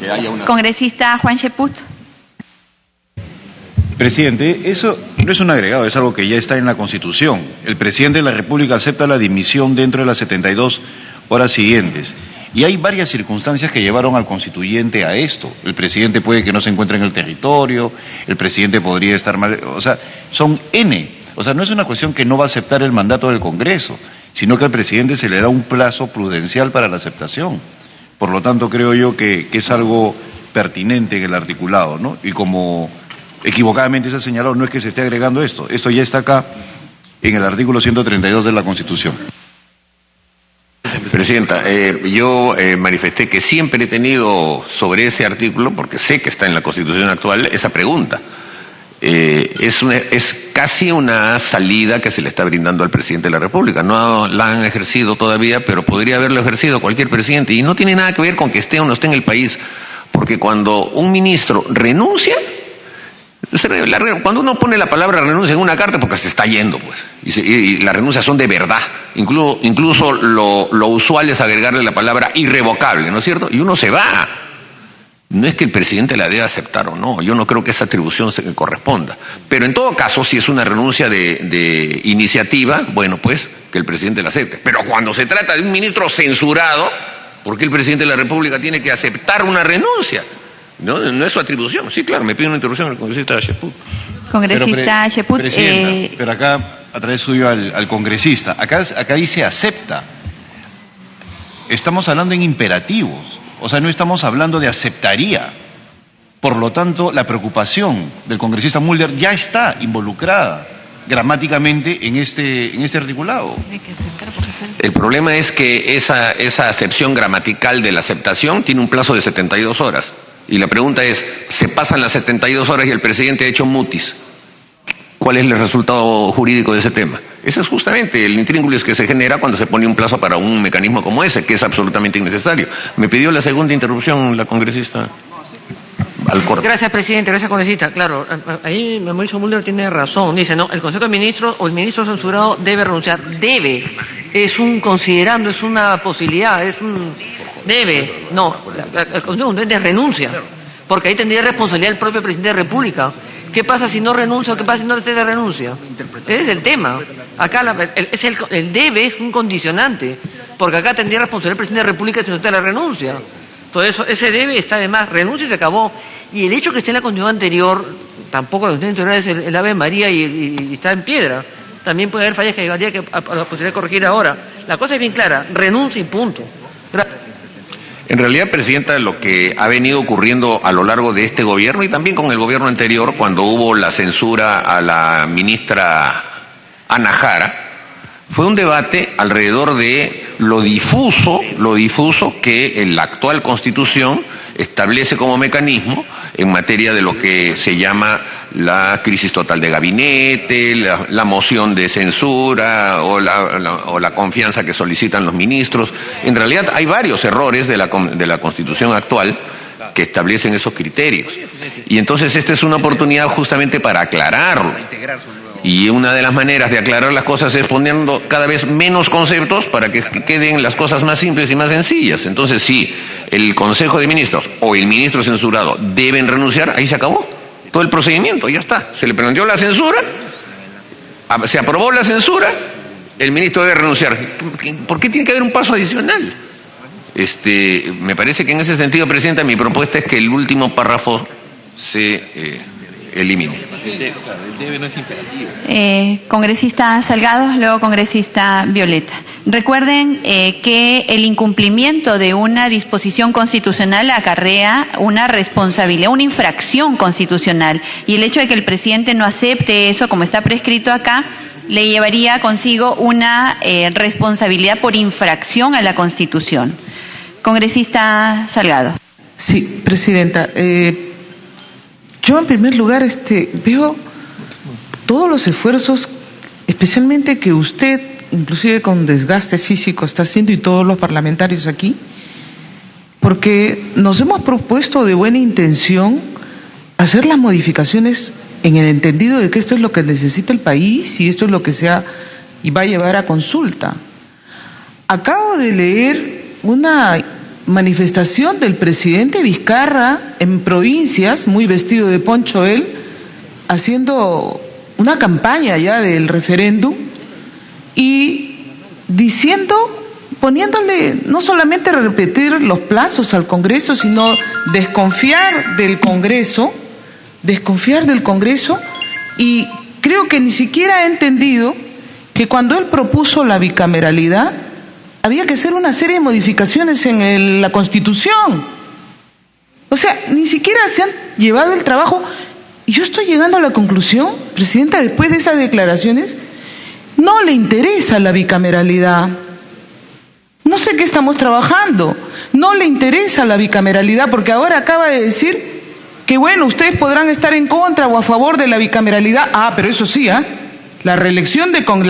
que haya una... Congresista Juan Cheput. Presidente, eso no es un agregado, es algo que ya está en la Constitución. El presidente de la República acepta la dimisión dentro de las 72 horas siguientes. Y hay varias circunstancias que llevaron al constituyente a esto. El presidente puede que no se encuentre en el territorio, el presidente podría estar mal, o sea, son N. O sea, no es una cuestión que no va a aceptar el mandato del Congreso, sino que al presidente se le da un plazo prudencial para la aceptación. Por lo tanto, creo yo que es algo pertinente en el articulado, ¿no? Y como equivocadamente se ha señalado, no es que se esté agregando esto ya está acá en el artículo 132 de la Constitución. Presidenta, yo manifesté que siempre he tenido sobre ese artículo, porque sé que está en la Constitución actual, esa pregunta. Es casi una salida que se le está brindando al presidente de la República. No la han ejercido todavía, pero podría haberlo ejercido cualquier presidente. Y no tiene nada que ver con que esté o no esté en el país, porque cuando un ministro renuncia, cuando uno pone la palabra renuncia en una carta, porque se está yendo, pues, y las renuncias son de verdad. Incluso lo usual es agregarle la palabra irrevocable, ¿no es cierto? Y uno se va. No es que el presidente la deba aceptar o no, yo no creo que esa atribución se corresponda. Pero en todo caso, si es una renuncia de iniciativa, bueno, pues, que el presidente la acepte. Pero cuando se trata de un ministro censurado, ¿por qué el presidente de la República tiene que aceptar una renuncia? No es su atribución. Sí, claro, me pide una interrupción al congresista Cheput. Congresista Cheput. Presidenta, pero acá, a través suyo al congresista, acá dice acepta. Estamos hablando en imperativos, o sea, no estamos hablando de aceptaría. Por lo tanto, la preocupación del congresista Mulder ya está involucrada gramáticamente en este articulado. El problema es que esa acepción gramatical de la aceptación tiene un plazo de 72 horas. Y la pregunta es, se pasan las 72 horas y el presidente ha hecho mutis. ¿Cuál es el resultado jurídico de ese tema? Ese es justamente el intríngulis que se genera cuando se pone un plazo para un mecanismo como ese, que es absolutamente innecesario. Me pidió la segunda interrupción la congresista Alcorta. Gracias, presidente. Gracias, congresista. Claro, ahí Mauricio Mulder tiene razón. Dice, no, el Consejo de Ministros o el ministro censurado debe renunciar. Debe. Es un considerando, es una posibilidad, es un... Debe. No, el Consejo de renuncia. Porque ahí tendría responsabilidad el propio presidente de la República. ¿Qué pasa si no renuncia o qué pasa si no se renuncia? Ese es el tema. Acá el debe es un condicionante, porque acá tendría responsabilidad el presidente de la República si no está la renuncia. Entonces ese debe está además, renuncia y se acabó. Y el hecho que esté en la Constitución anterior, tampoco la Constitución anterior es el Ave María y está en piedra. También puede haber fallas que habría que la posibilidad de corregir ahora. La cosa es bien clara, renuncia y punto. En realidad, Presidenta, lo que ha venido ocurriendo a lo largo de este gobierno y también con el gobierno anterior, cuando hubo la censura a la ministra Ana Jara, fue un debate alrededor de lo difuso que la actual Constitución establece como mecanismo en materia de lo que se llama la crisis total de gabinete, la moción de censura o la confianza que solicitan los ministros. En realidad hay varios errores de la Constitución actual que establecen esos criterios. Y entonces esta es una oportunidad justamente para aclararlo. Y una de las maneras de aclarar las cosas es poniendo cada vez menos conceptos para que queden las cosas más simples y más sencillas. Entonces, si el Consejo de Ministros o el ministro censurado deben renunciar, ahí se acabó todo el procedimiento, ya está. Se le planteó la censura, se aprobó la censura, el ministro debe renunciar. ¿Por qué tiene que haber un paso adicional? Me parece que en ese sentido, Presidenta, mi propuesta es que el último párrafo se elimine. El debe no es imperativo. Congresista Salgado, luego congresista Violeta. Recuerden que el incumplimiento de una disposición constitucional acarrea una responsabilidad, una infracción constitucional. Y el hecho de que el presidente no acepte eso, como está prescrito acá, le llevaría consigo una responsabilidad por infracción a la Constitución. Congresista Salgado. Sí, Presidenta. Yo en primer lugar veo todos los esfuerzos, especialmente que usted, inclusive con desgaste físico, está haciendo y todos los parlamentarios aquí, porque nos hemos propuesto de buena intención hacer las modificaciones en el entendido de que esto es lo que necesita el país y esto es lo que y va a llevar a consulta. Acabo de leer una manifestación del presidente Vizcarra en provincias, muy vestido de poncho él, haciendo una campaña ya del referéndum y diciendo, poniéndole no solamente repetir los plazos al Congreso, sino desconfiar del Congreso, y creo que ni siquiera ha entendido que cuando él propuso la bicameralidad había que hacer una serie de modificaciones en la Constitución. O sea, ni siquiera se han llevado el trabajo. Y yo estoy llegando a la conclusión, Presidenta, después de esas declaraciones, no le interesa la bicameralidad. No sé qué estamos trabajando. No le interesa la bicameralidad porque ahora acaba de decir que bueno, ustedes podrán estar en contra o a favor de la bicameralidad. Ah, pero eso sí, la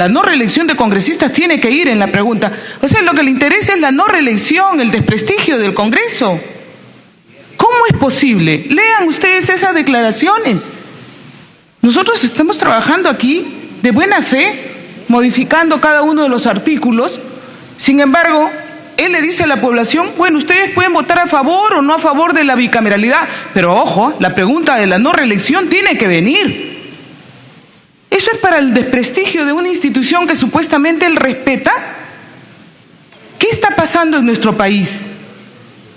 no reelección de congresistas tiene que ir en la pregunta. O sea, lo que le interesa es la no reelección, el desprestigio del Congreso. ¿Cómo es posible? Lean ustedes esas declaraciones. Nosotros estamos trabajando aquí de buena fe, modificando cada uno de los artículos. Sin embargo, él le dice a la población, bueno, ustedes pueden votar a favor o no a favor de la bicameralidad, pero ojo, la pregunta de la no reelección tiene que venir. ¿Eso es para el desprestigio de una institución que supuestamente él respeta? ¿Qué está pasando en nuestro país?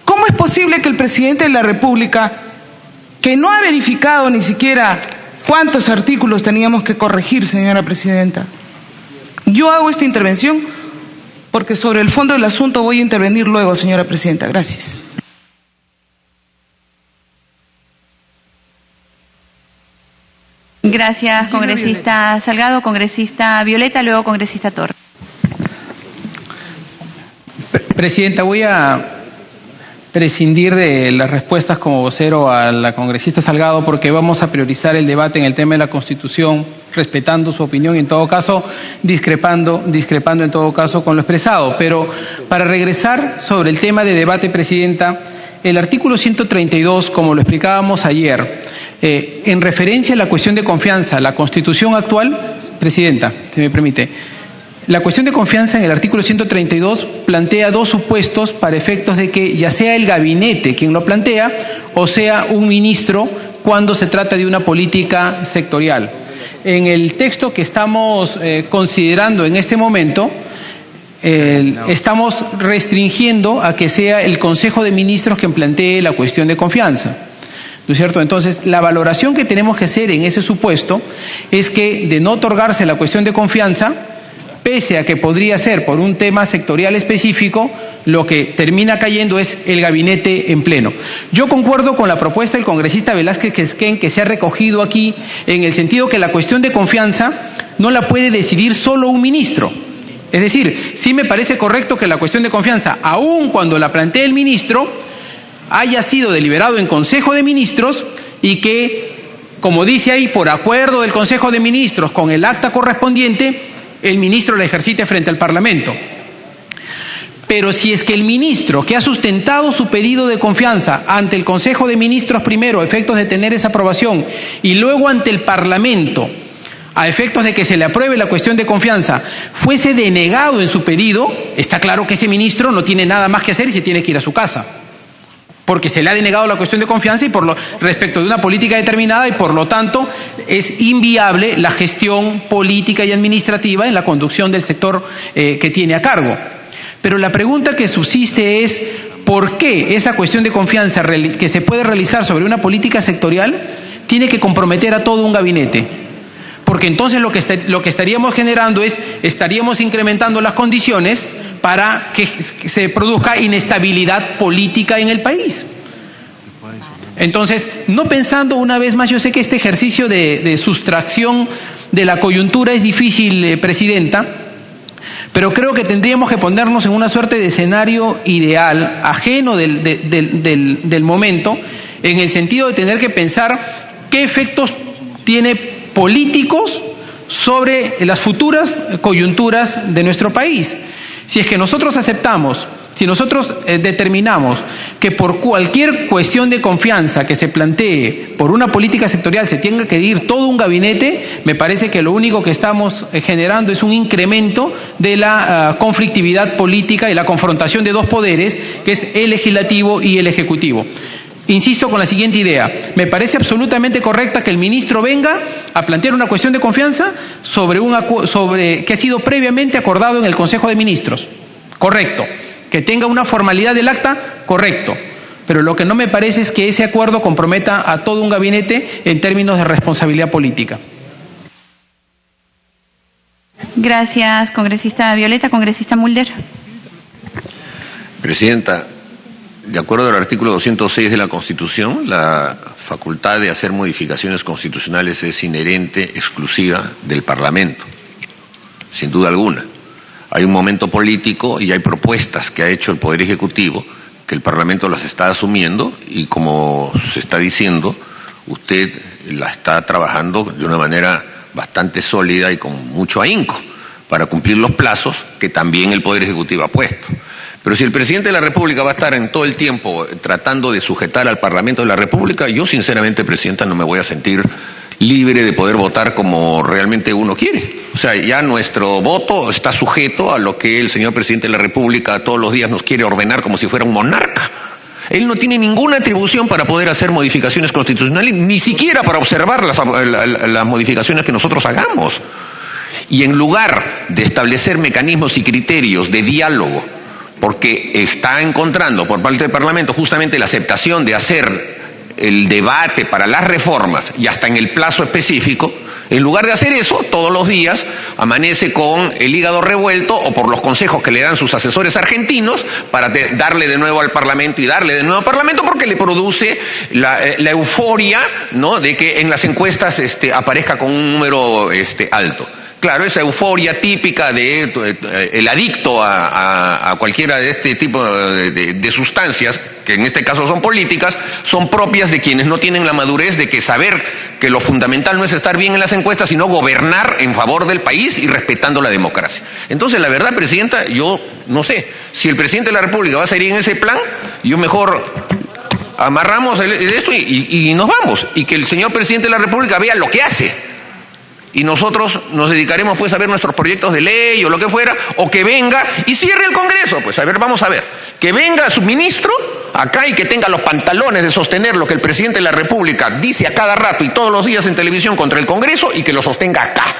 ¿Cómo es posible que el presidente de la República, que no ha verificado ni siquiera cuántos artículos teníamos que corregir, señora Presidenta? Yo hago esta intervención porque sobre el fondo del asunto voy a intervenir luego, señora Presidenta. Gracias. Gracias, congresista Salgado. Congresista Violeta, luego congresista Torres. Presidenta, voy a prescindir de las respuestas como vocero a la congresista Salgado porque vamos a priorizar el debate en el tema de la Constitución, respetando su opinión y en todo caso discrepando en todo caso con lo expresado. Pero para regresar sobre el tema de debate, Presidenta, el artículo 132, como lo explicábamos ayer, en referencia a la cuestión de confianza, la Constitución actual, Presidenta, si me permite, la cuestión de confianza en el artículo 132 plantea dos supuestos para efectos de que ya sea el gabinete quien lo plantea o sea un ministro cuando se trata de una política sectorial. En el texto que estamos considerando en este momento, estamos restringiendo a que sea el Consejo de Ministros quien plantee la cuestión de confianza. ¿No es cierto? Entonces, la valoración que tenemos que hacer en ese supuesto es que de no otorgarse la cuestión de confianza, pese a que podría ser por un tema sectorial específico, lo que termina cayendo es el gabinete en pleno. Yo concuerdo con la propuesta del congresista Velázquez Quesquén que se ha recogido aquí, en el sentido que la cuestión de confianza no la puede decidir solo un ministro. Es decir, sí me parece correcto que la cuestión de confianza, aun cuando la plantee el ministro, haya sido deliberado en Consejo de Ministros y que, como dice ahí, por acuerdo del Consejo de Ministros con el acta correspondiente, el ministro la ejercite frente al Parlamento. Pero si es que el ministro que ha sustentado su pedido de confianza ante el Consejo de Ministros primero a efectos de tener esa aprobación y luego ante el Parlamento a efectos de que se le apruebe la cuestión de confianza fuese denegado en su pedido, está claro que ese ministro no tiene nada más que hacer y se tiene que ir a su casa, porque se le ha denegado la cuestión de confianza y respecto de una política determinada y por lo tanto es inviable la gestión política y administrativa en la conducción del sector que tiene a cargo. Pero la pregunta que subsiste es ¿por qué esa cuestión de confianza que se puede realizar sobre una política sectorial tiene que comprometer a todo un gabinete? Porque entonces lo que estaríamos generando estaríamos incrementando las condiciones para que se produzca inestabilidad política en el país. Entonces, no pensando una vez más, yo sé que este ejercicio de sustracción de la coyuntura es difícil, Presidenta, pero creo que tendríamos que ponernos en una suerte de escenario ideal, ajeno del momento, en el sentido de tener que pensar qué efectos tiene políticos sobre las futuras coyunturas de nuestro país. Si es que nosotros aceptamos Si nosotros determinamos que por cualquier cuestión de confianza que se plantee por una política sectorial se tenga que ir todo un gabinete, me parece que lo único que estamos generando es un incremento de la conflictividad política y la confrontación de dos poderes, que es el legislativo y el ejecutivo. Insisto con la siguiente idea. Me parece absolutamente correcta que el ministro venga a plantear una cuestión de confianza sobre que ha sido previamente acordado en el Consejo de Ministros. Correcto. Que tenga una formalidad del acta, correcto. Pero lo que no me parece es que ese acuerdo comprometa a todo un gabinete en términos de responsabilidad política. Gracias, congresista Violeta. Congresista Mulder. Presidenta, de acuerdo al artículo 206 de la Constitución, la facultad de hacer modificaciones constitucionales es inherente, exclusiva del Parlamento, sin duda alguna. Hay un momento político y hay propuestas que ha hecho el Poder Ejecutivo que el Parlamento las está asumiendo y, como se está diciendo, usted la está trabajando de una manera bastante sólida y con mucho ahínco para cumplir los plazos que también el Poder Ejecutivo ha puesto. Pero si el presidente de la República va a estar en todo el tiempo tratando de sujetar al Parlamento de la República, yo sinceramente, presidenta, no me voy a sentir libre de poder votar como realmente uno quiere. O sea, ya nuestro voto está sujeto a lo que el señor presidente de la República todos los días nos quiere ordenar como si fuera un monarca. Él no tiene ninguna atribución para poder hacer modificaciones constitucionales, ni siquiera para observar las modificaciones que nosotros hagamos. Y en lugar de establecer mecanismos y criterios de diálogo, porque está encontrando por parte del Parlamento justamente la aceptación de hacer el debate para las reformas y hasta en el plazo específico, en lugar de hacer eso, todos los días amanece con el hígado revuelto o por los consejos que le dan sus asesores argentinos para darle de nuevo al Parlamento y darle de nuevo al Parlamento, porque le produce la euforia, ¿no?, de que en las encuestas aparezca con un número alto. Claro, esa euforia típica de el adicto a cualquiera de este tipo de sustancias, que en este caso son políticas, son propias de quienes no tienen la madurez de que saber que lo fundamental no es estar bien en las encuestas, sino gobernar en favor del país y respetando la democracia. Entonces, la verdad, presidenta, yo no sé, si el presidente de la República va a seguir en ese plan, yo mejor amarramos esto y nos vamos, y que el señor presidente de la República vea lo que hace. Y nosotros nos dedicaremos pues a ver nuestros proyectos de ley o lo que fuera, o que venga y cierre el Congreso. Pues a ver, vamos a ver. Que venga su ministro acá y que tenga los pantalones de sostener lo que el presidente de la República dice a cada rato y todos los días en televisión contra el Congreso, y que lo sostenga acá.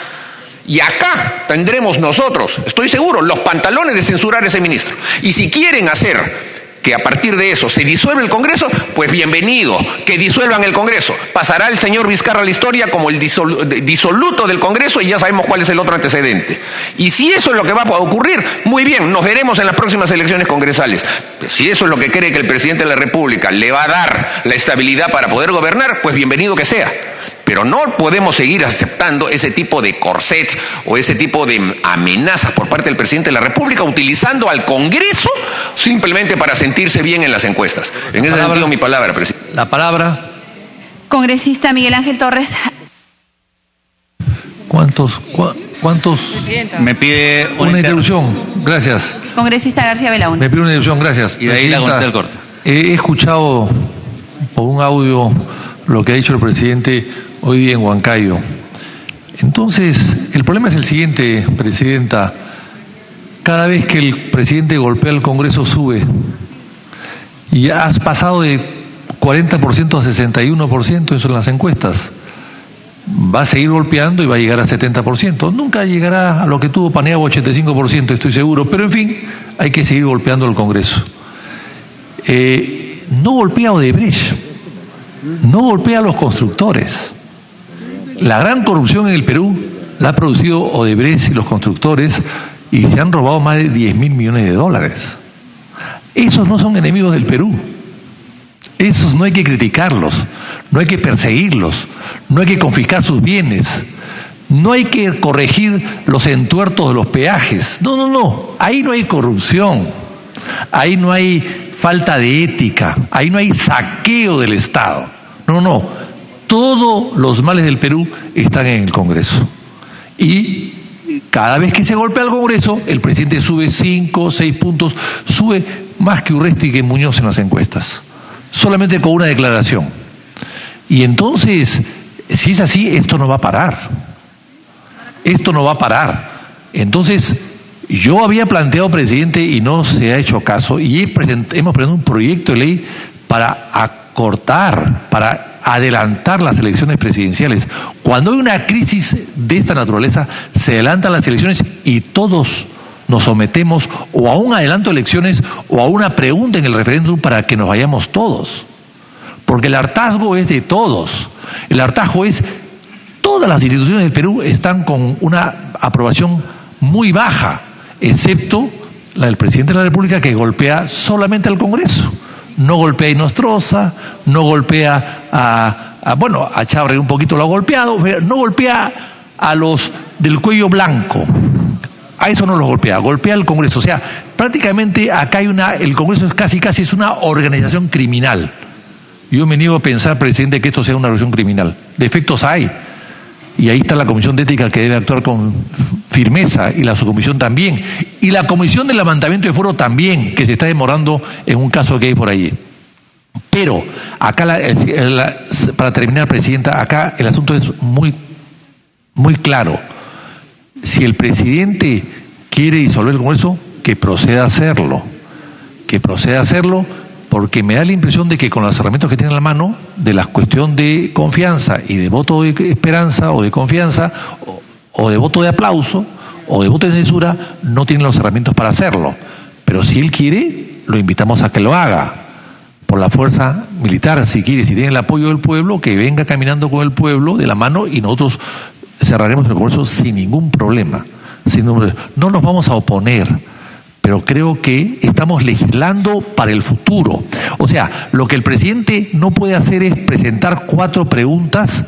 Y acá tendremos nosotros, estoy seguro, los pantalones de censurar a ese ministro. Y si quieren hacer que a partir de eso se disuelve el Congreso, pues bienvenido, que disuelvan el Congreso. Pasará el señor Vizcarra a la historia como el disoluto del Congreso, y ya sabemos cuál es el otro antecedente. Y si eso es lo que va a ocurrir, muy bien, nos veremos en las próximas elecciones congresales. Pero si eso es lo que cree que el presidente de la República le va a dar la estabilidad para poder gobernar, pues bienvenido que sea. Pero no podemos seguir aceptando ese tipo de corsets o ese tipo de amenazas por parte del presidente de la República, utilizando al Congreso simplemente para sentirse bien en las encuestas. En ese sentido, mi palabra, presidente. La palabra. Congresista Miguel Ángel Torres. ¿Cuántos? Me pide Una interrupción, gracias. Congresista García Belaúnde. Me pide una interrupción, gracias. Y de ahí la conecta del corte. He escuchado por un audio lo que ha dicho el presidente hoy día en Huancayo. Entonces, el problema es el siguiente, presidenta. Cada vez que el presidente golpea al Congreso sube. Y has pasado de 40% a 61%, eso en las encuestas. Va a seguir golpeando y va a llegar a 70%. Nunca llegará a lo que tuvo Paniagua, 85%, estoy seguro. Pero en fin, hay que seguir golpeando al Congreso. No golpea a Odebrecht. No golpea a los constructores. La gran corrupción en el Perú la ha producido Odebrecht y los constructores, y se han robado más de 10.000 millones de dólares. Esos no son enemigos del Perú. Esos no hay que criticarlos, no hay que perseguirlos, no hay que confiscar sus bienes, no hay que corregir los entuertos de los peajes. No. Ahí no hay corrupción, ahí no hay falta de ética, ahí no hay saqueo del Estado. No. Todos los males del Perú están en el Congreso. Y cada vez que se golpea el Congreso, el presidente sube 5 o 6 puntos, sube más que Urresti y que Muñoz en las encuestas, solamente con una declaración. Y entonces, si es así, esto no va a parar. Esto no va a parar. Entonces, yo había planteado, presidente, y no se ha hecho caso, y hemos presentado un proyecto de ley para acortar, para adelantar las elecciones presidenciales. Cuando hay una crisis de esta naturaleza, se adelantan las elecciones y todos nos sometemos o a un adelanto de elecciones o a una pregunta en el referéndum para que nos vayamos todos. Porque el hartazgo es de todos. El hartazgo es, todas las instituciones del Perú están con una aprobación muy baja, excepto la del presidente de la República, que golpea solamente al Congreso. No golpea a Inostroza, no golpea a Chávarri un poquito lo ha golpeado, pero no golpea a los del cuello blanco. A eso no los golpea, golpea al Congreso. O sea, prácticamente acá hay el Congreso es casi es una organización criminal. Yo me niego a pensar, presidente, que esto sea una organización criminal. Defectos hay. Y ahí está la Comisión de Ética, que debe actuar con firmeza, y la subcomisión también. Y la Comisión de Levantamiento de Foro también, que se está demorando en un caso que hay por ahí. Pero, acá, para terminar, presidenta, acá el asunto es muy claro. Si el presidente quiere disolver el Congreso, que proceda a hacerlo. Que proceda a hacerlo, porque me da la impresión de que con los herramientas que tiene en la mano, de la cuestión de confianza y de voto de esperanza o de confianza, o de voto de aplauso, o de voto de censura, no tiene los herramientas para hacerlo. Pero si él quiere, lo invitamos a que lo haga, por la fuerza militar, si quiere, si tiene el apoyo del pueblo, que venga caminando con el pueblo de la mano, y nosotros cerraremos el Congreso sin ningún problema. No nos vamos a oponer, pero creo que estamos legislando para el futuro. O sea, lo que el presidente no puede hacer es presentar 4 preguntas,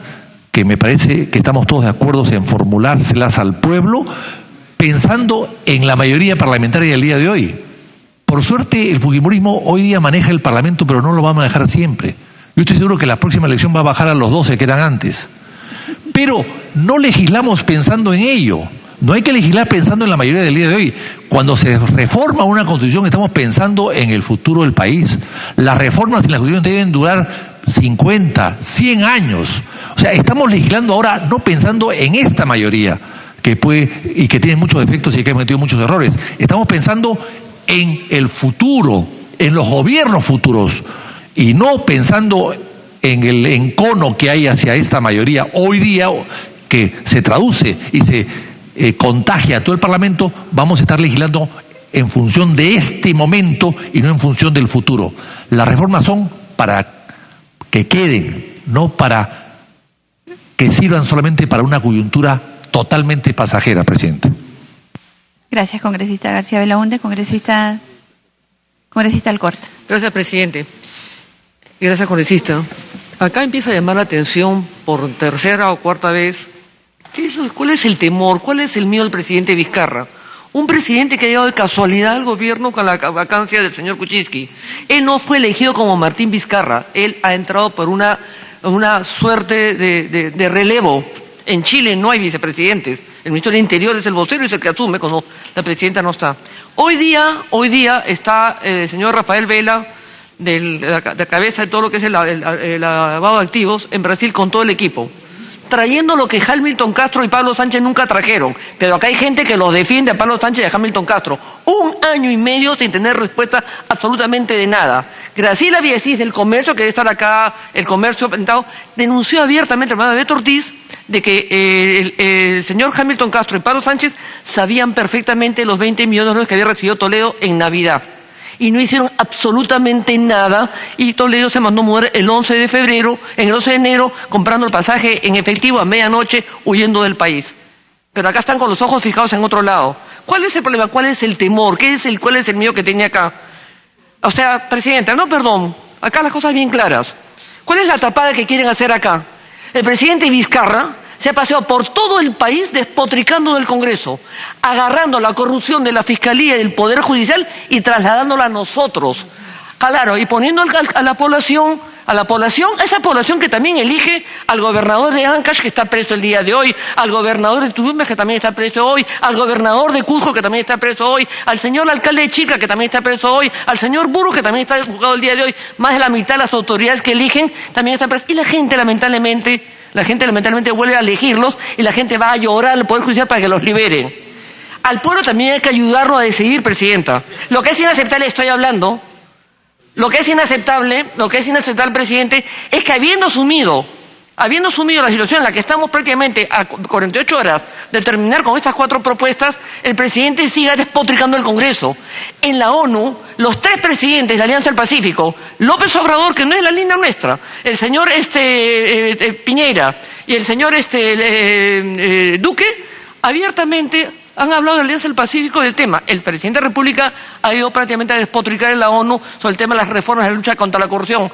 que me parece que estamos todos de acuerdo en formulárselas al pueblo, pensando en la mayoría parlamentaria del día de hoy. Por suerte, el fujimorismo hoy día maneja el Parlamento, pero no lo va a manejar siempre. Yo estoy seguro que la próxima elección va a bajar a los 12 que eran antes. Pero no legislamos pensando en ello. No hay que legislar pensando en la mayoría del día de hoy. Cuando se reforma una constitución, estamos pensando en el futuro del país. Las reformas en la constitución deben durar 50, 100 años. O sea, estamos legislando ahora no pensando en esta mayoría, que puede y que tiene muchos defectos y que ha cometido muchos errores. Estamos pensando en el futuro, en los gobiernos futuros, y no pensando en el encono que hay hacia esta mayoría hoy día, que se traduce y se contagia a todo el Parlamento. Vamos a estar legislando en función de este momento y no en función del futuro. Las reformas son para que queden, no para que sirvan solamente para una coyuntura totalmente pasajera, presidente. Gracias, congresista García Belaúnde. Congresista Alcorta. Gracias, presidente. Y gracias, congresista. Acá empieza a llamar la atención por tercera o cuarta vez. ¿Cuál es el temor? ¿Cuál es el miedo del presidente Vizcarra? Un presidente que ha llegado de casualidad al gobierno con la vacancia del señor Kuczynski. Él no fue elegido como Martín Vizcarra. Él ha entrado por una suerte de relevo. En Chile no hay vicepresidentes. El ministro del Interior es el vocero y es el que asume cuando la presidenta no está. Hoy día está el señor Rafael Vela, de cabeza de todo lo que es el lavado de activos, en Brasil con todo el equipo, trayendo lo que Hamilton Castro y Pablo Sánchez nunca trajeron. Pero acá hay gente que los defiende a Pablo Sánchez y a Hamilton Castro. 1 año y medio sin tener respuesta absolutamente de nada. Graciela Villasís, del Comercio, que debe estar acá, el Comercio presentado, denunció abiertamente a la hermana Beto Ortiz de que el señor Hamilton Castro y Pablo Sánchez sabían perfectamente los 20 millones de dólares que había recibido Toledo en Navidad. Y no hicieron absolutamente nada, y Toledo se mandó mover el 11 de enero, comprando el pasaje en efectivo a medianoche, huyendo del país. Pero acá están con los ojos fijados en otro lado. ¿Cuál es el problema? ¿Cuál es el temor? ¿Cuál es el miedo que tenía acá? O sea, presidenta, acá las cosas bien claras. ¿Cuál es la tapada que quieren hacer acá? El presidente Vizcarra se ha paseado por todo el país despotricando del Congreso, agarrando la corrupción de la Fiscalía y del Poder Judicial y trasladándola a nosotros. Claro, y poniendo a la población a la población, a esa población que también elige al gobernador de Ancash, que está preso el día de hoy, al gobernador de Tumbes, que también está preso hoy, al gobernador de Cusco, que también está preso hoy, al señor alcalde de Chilca, que también está preso hoy, al señor Burgos, que también está juzgado el día de hoy. Más de la mitad de las autoridades que eligen también están presas. Y la gente lamentablemente vuelve a elegirlos y la gente va a llorar al Poder Judicial para que los liberen. Al pueblo también hay que ayudarlo a decidir, Presidenta. Lo que es inaceptable, estoy hablando, lo que es inaceptable, presidente, es que habiendo asumido la situación en la que estamos prácticamente a 48 horas de terminar con estas 4 propuestas, el presidente siga despotricando el Congreso. En la ONU, los 3 presidentes de la Alianza del Pacífico, López Obrador, que no es la línea nuestra, el señor Piñera y el señor Duque, abiertamente han hablado de la Alianza del Pacífico del tema. El presidente de la República ha ido prácticamente a despotricar en la ONU sobre el tema de las reformas de la lucha contra la corrupción.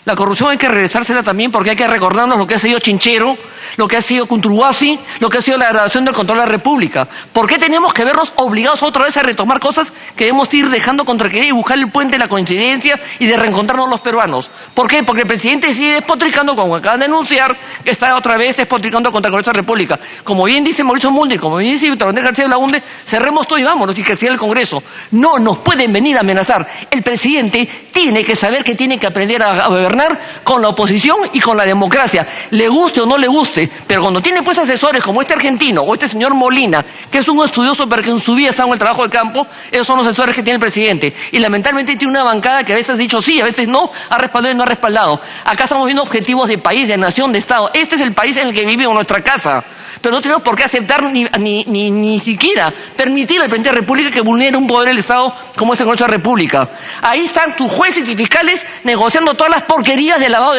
La corrupción hay que regresársela también porque hay que recordarnos lo que ha sido Chinchero, lo que ha sido Contruasi, lo que ha sido la degradación del control de la República. ¿Por qué tenemos que vernos obligados otra vez a retomar cosas que debemos ir dejando contra querer y buscar el puente de la coincidencia y de reencontrarnos los peruanos? ¿Por qué? Porque el presidente sigue despotricando, como acaban de anunciar, que está otra vez despotricando contra el Congreso de la República. Como bien dice Mauricio Mulder, como bien dice Víctor Andrés García Belaúnde, cerremos todo y vámonos y que sea el Congreso. No nos pueden venir a amenazar. El presidente tiene que saber que tiene que aprender a gobernar con la oposición y con la democracia, le guste o no le guste, pero cuando tiene pues asesores como este argentino o este señor Molina, que es un estudioso pero que en su vida está en el trabajo de campo, esos son los asesores que tiene el presidente. Y lamentablemente tiene una bancada que a veces ha dicho sí, a veces no, ha respaldado y no ha respaldado. Acá estamos viendo objetivos de país, de nación, de Estado. Este es el país en el que vivimos, nuestra casa. Pero no tenemos por qué aceptar ni siquiera permitir al presidente de la República que vulnere un poder del Estado como es el Congreso de la República. Ahí están tus jueces y fiscales negociando todas las porquerías de lavado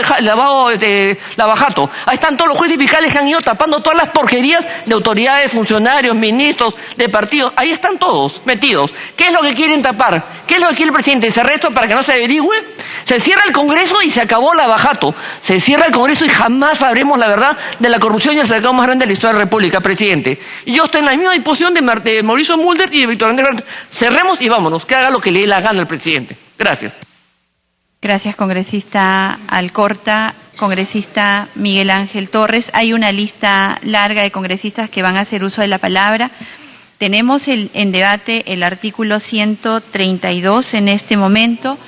de lavajato. Ahí están todos los jueces y fiscales que han ido tapando todas las porquerías de autoridades, funcionarios, ministros, de partidos. Ahí están todos metidos. ¿Qué es lo que quieren tapar? ¿Qué es lo que quiere el presidente? ¿Se arresta para que no se averigüe? Se cierra el Congreso y se acabó el lavajato. Se cierra el Congreso y jamás sabremos la verdad de la corrupción y el sacado más grande de la historia de la República, presidente. Y yo estoy en la misma disposición de Mauricio Mulder y de Víctor Andrés García. Cerremos y vámonos, que haga lo que le dé la gana al presidente. Gracias. Gracias, congresista Alcorta. Congresista Miguel Ángel Torres. Hay una lista larga de congresistas que van a hacer uso de la palabra. Tenemos en debate el artículo 132 en este momento.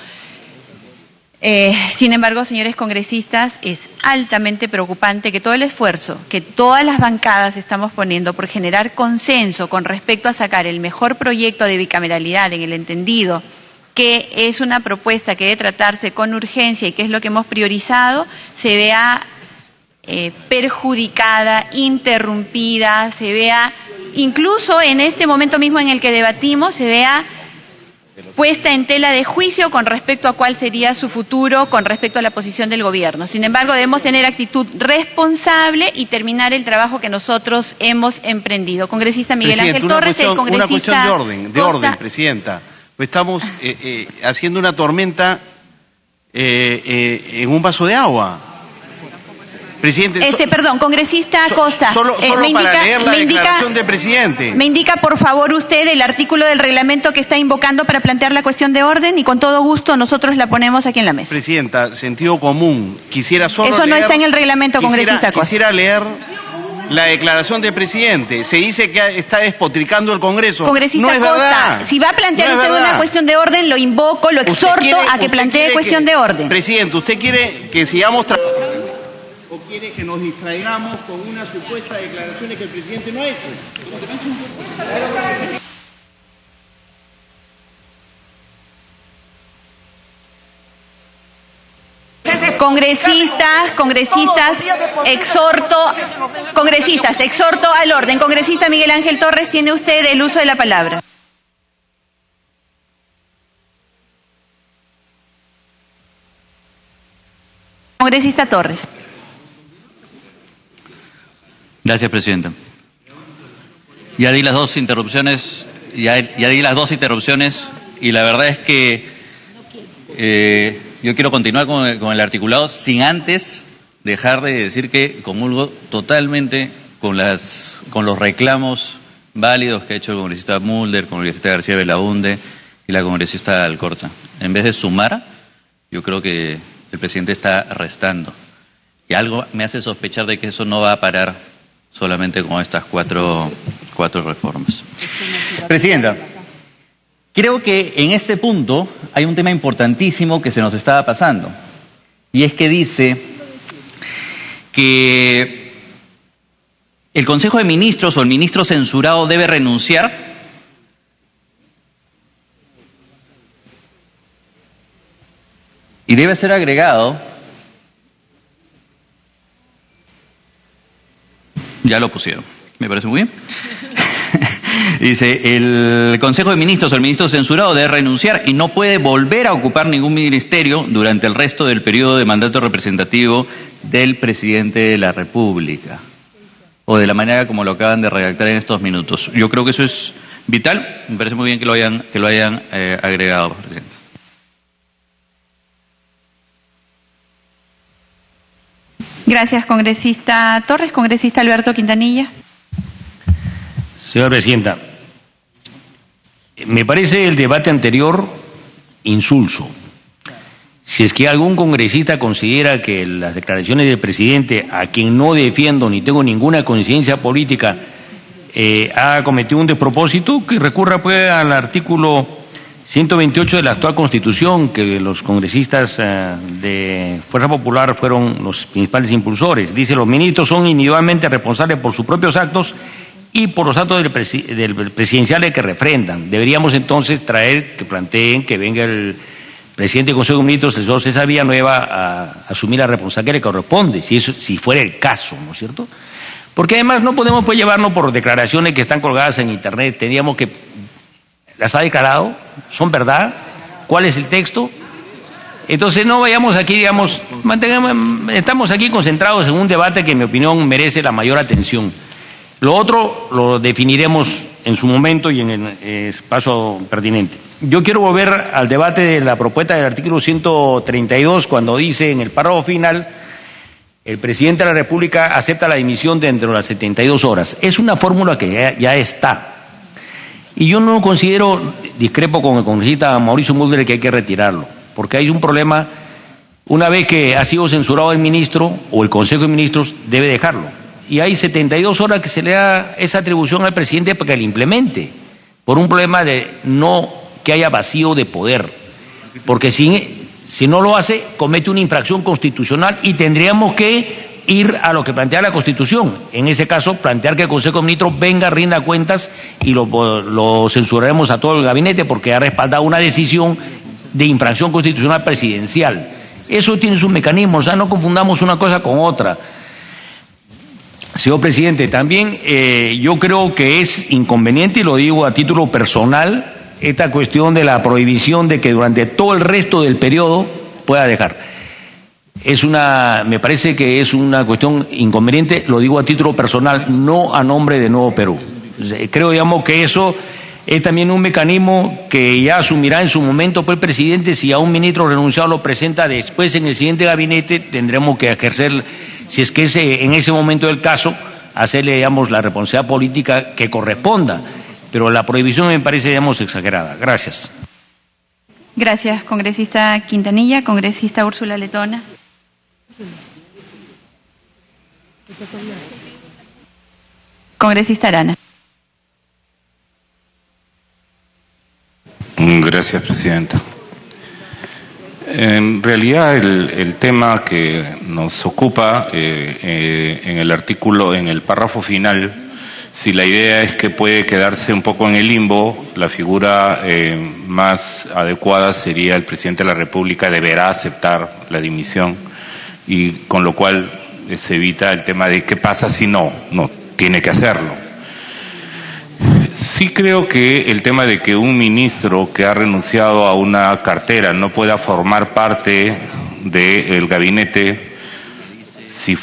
Sin embargo, señores congresistas, es altamente preocupante que todo el esfuerzo que todas las bancadas estamos poniendo por generar consenso con respecto a sacar el mejor proyecto de bicameralidad en el entendido que es una propuesta que debe tratarse con urgencia y que es lo que hemos priorizado, se vea perjudicada, interrumpida, se vea, incluso en este momento mismo en el que debatimos, se vea puesta en tela de juicio con respecto a cuál sería su futuro, con respecto a la posición del gobierno. Sin embargo, debemos tener actitud responsable y terminar el trabajo que nosotros hemos emprendido. Congresista Miguel Ángel Torres, el congresista... Una cuestión de orden, Presidenta. Estamos haciendo una tormenta en un vaso de agua. Presidente, perdón, congresista Acosta. Solo para leer la declaración del presidente. Me indica, por favor, usted el artículo del reglamento que está invocando para plantear la cuestión de orden y con todo gusto nosotros la ponemos aquí en la mesa. Presidenta, sentido común. Quisiera solo Eso no está en el reglamento, congresista Acosta. Quisiera leer la declaración del presidente. Se dice que está despotricando el Congreso. Congresista no es Acosta, verdad. Si va a plantear usted una cuestión de orden, lo invoco, lo exhorto a que plantee cuestión de orden. Presidente, ¿usted quiere que sigamos trabajando o quiere que nos distraigamos con una supuesta declaración que el presidente no ha hecho? Exhorto al orden. Congresista Miguel Ángel Torres, tiene usted el uso de la palabra. Congresista Torres. Gracias, Presidenta. Ya di las dos interrupciones y la verdad es que yo quiero continuar con el articulado sin antes dejar de decir que comulgo totalmente con los reclamos válidos que ha hecho el congresista Mulder, el congresista García Belaúnde y la congresista Alcorta. En vez de sumar, yo creo que el presidente está restando. Y algo me hace sospechar de que eso no va a parar solamente con estas cuatro reformas. Presidenta, creo que en este punto hay un tema importantísimo que se nos estaba pasando. Y es que dice que el Consejo de Ministros o el ministro censurado debe renunciar y debe ser agregado. Ya lo pusieron, me parece muy bien. Dice, el Consejo de Ministros o el ministro censurado debe renunciar y no puede volver a ocupar ningún ministerio durante el resto del periodo de mandato representativo del presidente de la República. O de la manera como lo acaban de redactar en estos minutos. Yo creo que eso es vital, me parece muy bien que lo hayan agregado, presidente. Gracias, congresista Torres. Congresista Alberto Quintanilla. Señora Presidenta, me parece el debate anterior insulso. Si es que algún congresista considera que las declaraciones del presidente, a quien no defiendo ni tengo ninguna conciencia política, ha cometido un despropósito, que recurra pues al artículo 128 de la actual Constitución, que los congresistas de Fuerza Popular fueron los principales impulsores. Dice, los ministros son individualmente responsables por sus propios actos y por los actos del presidenciales que refrendan. Deberíamos entonces que planteen que venga el presidente del Consejo de Ministros, el señor César Villanueva, a asumir la responsabilidad que le corresponde, si fuera el caso, ¿no es cierto? Porque además no podemos pues llevarnos por declaraciones que están colgadas en Internet. Tendríamos que, las ha declarado, son verdad, ¿cuál es el texto? Entonces no vayamos aquí, digamos, estamos aquí concentrados en un debate que en mi opinión merece la mayor atención. Lo otro lo definiremos en su momento y en el espacio pertinente. Yo quiero volver al debate de la propuesta del artículo 132, cuando dice en el párrafo final, el presidente de la República acepta la dimisión dentro de las 72 horas. Es una fórmula que ya está. Y yo no considero, discrepo con el congresista Mauricio Mulder, que hay que retirarlo, porque hay un problema, una vez que ha sido censurado el ministro o el Consejo de Ministros, debe dejarlo. Y hay 72 horas que se le da esa atribución al presidente para que la implemente, por un problema de no que haya vacío de poder, porque si no lo hace, comete una infracción constitucional y tendríamos que ir a lo que plantea la Constitución. En ese caso, plantear que el Consejo de Ministros venga, rinda cuentas y lo censuraremos a todo el gabinete porque ha respaldado una decisión de infracción constitucional presidencial. Eso tiene sus mecanismos, o sea, no confundamos una cosa con otra. Señor presidente, también yo creo que es inconveniente, y lo digo a título personal, esta cuestión de la prohibición de que durante todo el resto del periodo pueda dejar. Me parece que es una cuestión inconveniente, lo digo a título personal, no a nombre de Nuevo Perú. Creo, digamos, que eso es también un mecanismo que ya asumirá en su momento pues, el presidente. Si a un ministro renunciado lo presenta después en el siguiente gabinete, tendremos que ejercer, si es que en ese momento del caso, hacerle, digamos, la responsabilidad política que corresponda. Pero la prohibición me parece, digamos, exagerada. Gracias. Gracias, congresista Quintanilla. Congresista Úrsula Letona. Congresista Arana. Gracias, presidenta. En realidad, el tema que nos ocupa en el artículo, en el párrafo final, si la idea es que puede quedarse un poco en el limbo, la figura más adecuada sería el presidente de la República deberá aceptar la dimisión, y con lo cual se evita el tema de qué pasa si no tiene que hacerlo. Sí creo que el tema de que un ministro que ha renunciado a una cartera no pueda formar parte del gabinete, si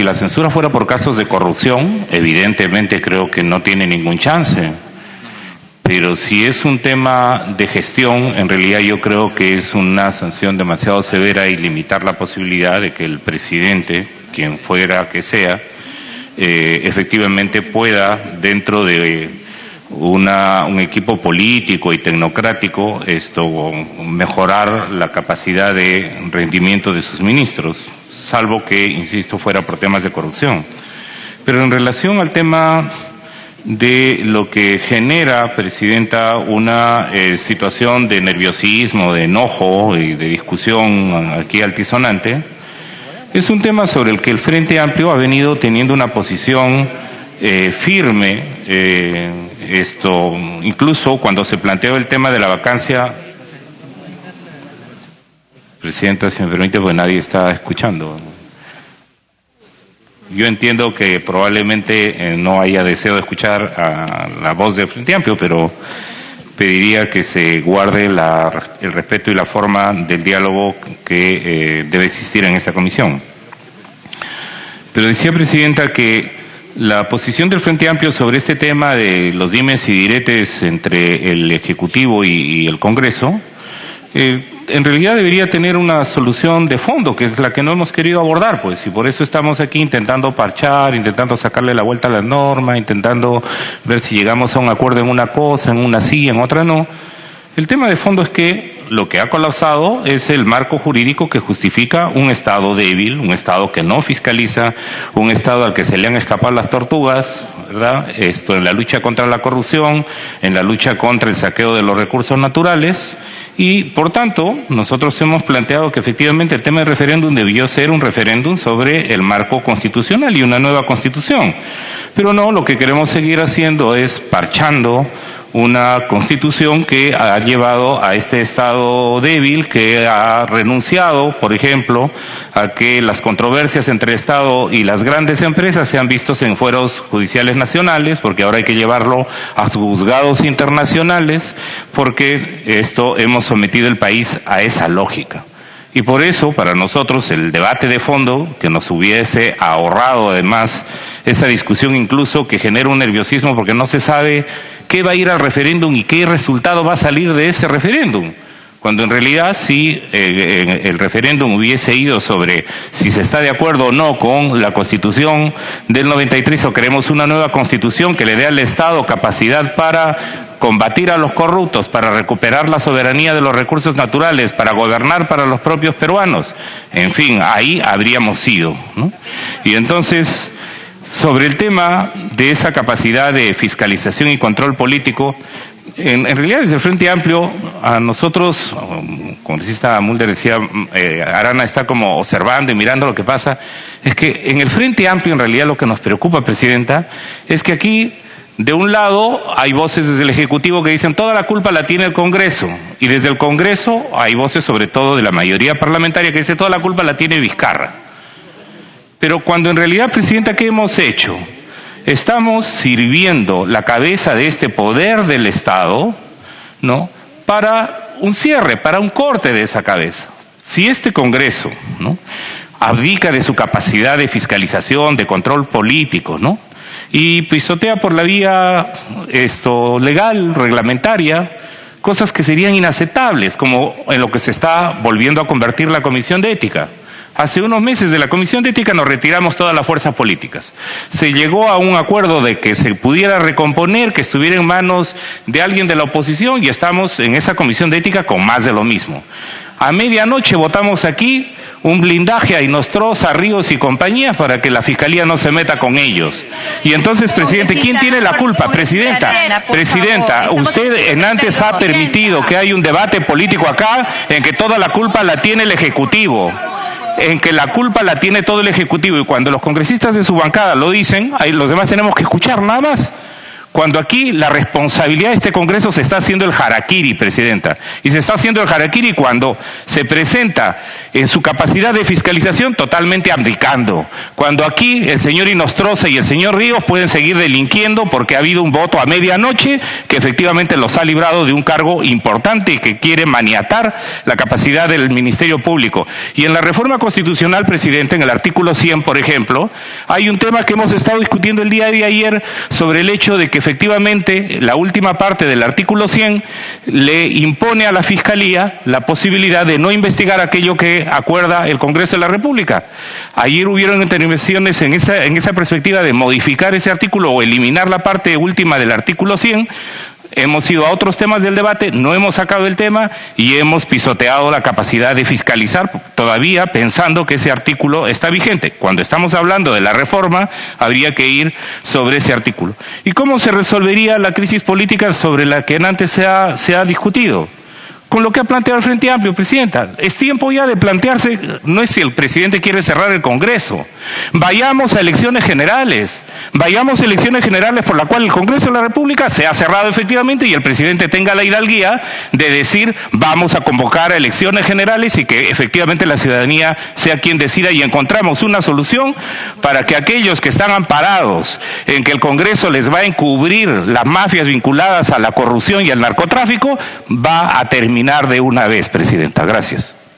la censura fuera por casos de corrupción, evidentemente creo que no tiene ningún chance. Pero si es un tema de gestión, en realidad yo creo que es una sanción demasiado severa y limitar la posibilidad de que el presidente, quien fuera que sea, efectivamente pueda, dentro de un equipo político y tecnocrático, mejorar la capacidad de rendimiento de sus ministros, salvo que, insisto, fuera por temas de corrupción. Pero en relación al tema de lo que genera, Presidenta, una situación de nerviosismo, de enojo y de discusión aquí altisonante, es un tema sobre el que el Frente Amplio ha venido teniendo una posición firme, incluso cuando se planteó el tema de la vacancia. Presidenta, si me permite, pues nadie está escuchando. Yo entiendo que probablemente no haya deseo de escuchar a la voz del Frente Amplio, pero pediría que se guarde el respeto y la forma del diálogo que debe existir en esta comisión. Pero decía, Presidenta, que la posición del Frente Amplio sobre este tema de los dimes y diretes entre el Ejecutivo y el Congreso, en realidad debería tener una solución de fondo, que es la que no hemos querido abordar, pues, y por eso estamos aquí intentando parchar, intentando sacarle la vuelta a la norma, intentando ver si llegamos a un acuerdo en una cosa, en una sí, en otra no. El tema de fondo es que lo que ha colapsado es el marco jurídico que justifica un Estado débil, un Estado que no fiscaliza, un Estado al que se le han escapado las tortugas, ¿verdad? En la lucha contra la corrupción, en la lucha contra el saqueo de los recursos naturales. Y, por tanto, nosotros hemos planteado que efectivamente el tema del referéndum debió ser un referéndum sobre el marco constitucional y una nueva constitución. Pero no, lo que queremos seguir haciendo es parchando una constitución que ha llevado a este Estado débil, que ha renunciado, por ejemplo, a que las controversias entre Estado y las grandes empresas sean vistos en fueros judiciales nacionales, porque ahora hay que llevarlo a juzgados internacionales, porque hemos sometido el país a esa lógica. Y por eso, para nosotros, el debate de fondo, que nos hubiese ahorrado además esa discusión incluso que genera un nerviosismo porque no se sabe qué va a ir al referéndum y qué resultado va a salir de ese referéndum. Cuando en realidad si el referéndum hubiese ido sobre si se está de acuerdo o no con la Constitución del 93 o queremos una nueva Constitución que le dé al Estado capacidad para combatir a los corruptos, para recuperar la soberanía de los recursos naturales, para gobernar para los propios peruanos, en fin, ahí habríamos ido, ¿no? Y entonces, sobre el tema de esa capacidad de fiscalización y control político, en realidad desde el Frente Amplio, a nosotros, como congresista Mulder decía, Arana está como observando y mirando lo que pasa, es que en el Frente Amplio en realidad lo que nos preocupa, Presidenta, es que aquí, de un lado, hay voces desde el Ejecutivo que dicen toda la culpa la tiene el Congreso, y desde el Congreso hay voces sobre todo de la mayoría parlamentaria que dice toda la culpa la tiene Vizcarra. Pero cuando en realidad, Presidenta, ¿qué hemos hecho? Estamos sirviendo la cabeza de este poder del Estado, ¿no?, para un cierre, para un corte de esa cabeza. Si este Congreso, ¿no?, abdica de su capacidad de fiscalización, de control político, ¿no?, y pisotea por la vía legal, reglamentaria, cosas que serían inaceptables, como en lo que se está volviendo a convertir la Comisión de Ética. Hace unos meses de la Comisión de Ética nos retiramos todas las fuerzas políticas. Se llegó a un acuerdo de que se pudiera recomponer, que estuviera en manos de alguien de la oposición y estamos en esa Comisión de Ética con más de lo mismo. A medianoche votamos aquí un blindaje a Inostroza, Ríos y compañía para que la Fiscalía no se meta con ellos. Y entonces, Presidente, ¿quién tiene la culpa? Presidenta, usted antes ha permitido que haya un debate político acá en que toda la culpa la tiene el Ejecutivo. En que la culpa la tiene todo el Ejecutivo, y cuando los congresistas de su bancada lo dicen, ahí los demás tenemos que escuchar nada más. Cuando aquí la responsabilidad de este Congreso se está haciendo el harakiri, Presidenta, y se está haciendo el harakiri cuando se presenta en su capacidad de fiscalización totalmente abdicando. Cuando aquí el señor Inostroza y el señor Ríos pueden seguir delinquiendo porque ha habido un voto a medianoche que efectivamente los ha librado de un cargo importante y que quiere maniatar la capacidad del Ministerio Público. Y en la reforma constitucional, Presidente, en el artículo 100, por ejemplo, hay un tema que hemos estado discutiendo el día de ayer sobre el hecho de que efectivamente la última parte del artículo 100 le impone a la Fiscalía la posibilidad de no investigar aquello que que acuerda el Congreso de la República. Ayer hubieron intervenciones en esa perspectiva de modificar ese artículo o eliminar la parte última del artículo 100. Hemos ido a otros temas del debate, no hemos sacado el tema y hemos pisoteado la capacidad de fiscalizar todavía pensando que ese artículo está vigente. Cuando estamos hablando de la reforma, habría que ir sobre ese artículo. ¿Y cómo se resolvería la crisis política sobre la que antes se ha discutido? Con lo que ha planteado el Frente Amplio, Presidenta. Es tiempo ya de plantearse, no es si el presidente quiere cerrar el Congreso. Vayamos a elecciones generales. Vayamos a elecciones generales por la cual el Congreso de la República se ha cerrado efectivamente y el presidente tenga la hidalguía de decir vamos a convocar a elecciones generales y que efectivamente la ciudadanía sea quien decida y encontramos una solución para que aquellos que están amparados en que el Congreso les va a encubrir las mafias vinculadas a la corrupción y al narcotráfico va a terminar de una vez, Presidenta. Gracias.